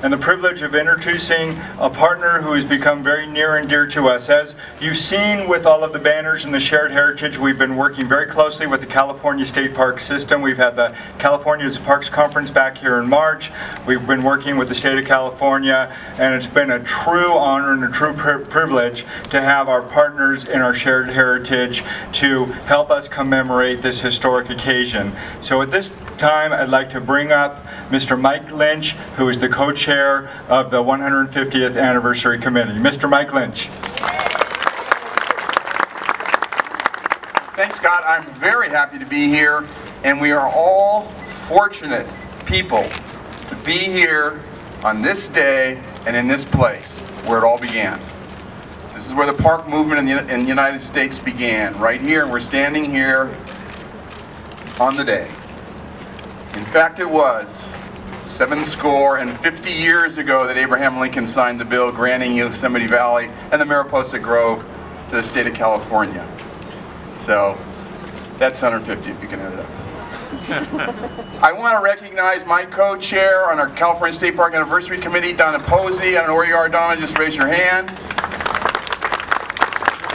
and the privilege of introducing a partner who has become very near and dear to us. As you've seen with all of the banners and the shared heritage, we've been working very closely with the California State Park System. We've had the California Parks Conference back here in March. We've been working with the state of California, and it's been a true honor and a true privilege to have our partners in our shared heritage to help us commemorate this historic occasion. So at this time, I'd like to bring up Mr. Mike Lynch, who is the co-chair of the 150th Anniversary Committee. Mr. Mike Lynch. Thanks, Scott. I'm very happy to be here, and we are all fortunate people to be here on this day and in this place where it all began. This is where the park movement in the United States began, right here, and we're standing here on the day. In fact, it was 750 years ago that Abraham Lincoln signed the bill granting Yosemite Valley and the Mariposa Grove to the state of California. So that's 150 if you can add it up. I want to recognize my co-chair on our California State Park Anniversary Committee, Donna Posey. I don't know where you are, Donna, just raise your hand.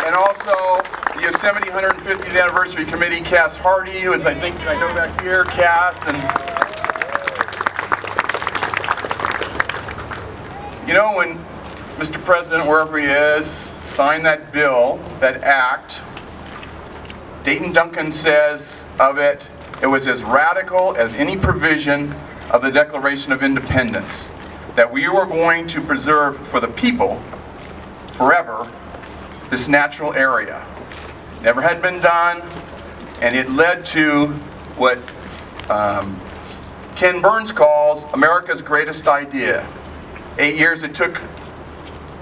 And also the Yosemite 150th Anniversary Committee, Cass Hardy, who is, I know back here, Cass. And you know, when Mr. President, wherever he is, signed that bill, that act, Dayton Duncan says of it, it was as radical as any provision of the Declaration of Independence, that we were going to preserve for the people forever this natural area. Never had been done, and it led to what Ken Burns calls America's greatest idea. 8 years it took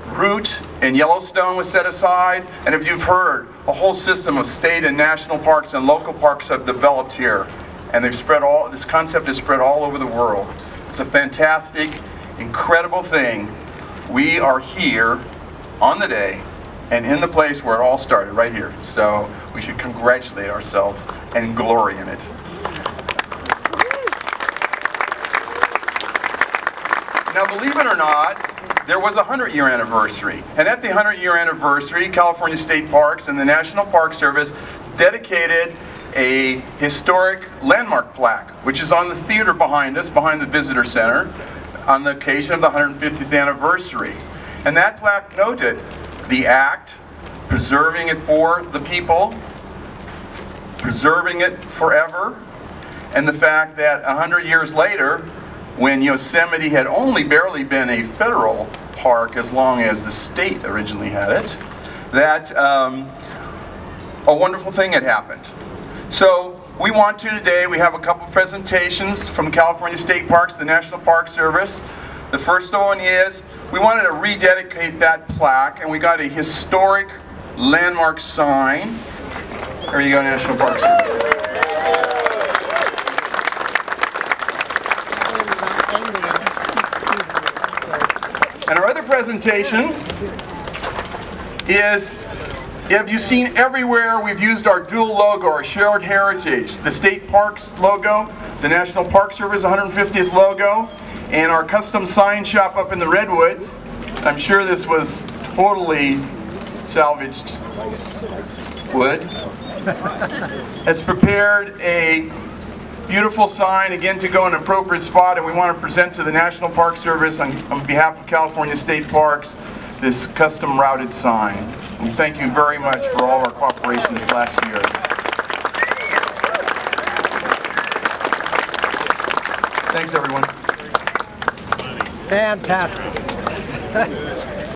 root, and Yellowstone was set aside, and if you've heard, a whole system of state and national parks and local parks have developed here, and they've spread this concept is spread all over the world. It's a fantastic, incredible thing. We are here on the day and in the place where it all started, right here. So we should congratulate ourselves and glory in it. Now, believe it or not, there was a 100-year anniversary. And at the 100-year anniversary, California State Parks and the National Park Service dedicated a historic landmark plaque, which is on the theater behind us, behind the visitor center, on the occasion of the 150th anniversary. And that plaque noted the act, preserving it for the people, preserving it forever, and the fact that 100 years later, when Yosemite had only barely been a federal park as long as the state originally had it, that a wonderful thing had happened. So we want to today, we have a couple presentations from California State Parks, the National Park Service. The first one is, we wanted to rededicate that plaque, and we got a historic landmark sign. There you go, National Park Service. And our other presentation is, have you seen everywhere we've used our dual logo, our shared heritage, the state parks logo, the National Park Service 150th logo, and our custom sign shop up in the Redwoods. I'm sure this was totally salvaged wood. Has prepared a beautiful sign, again, to go in an appropriate spot, and we want to present to the National Park Service on behalf of California State Parks this custom routed sign. And thank you very much for all of our cooperation this last year. Thanks, everyone. Fantastic.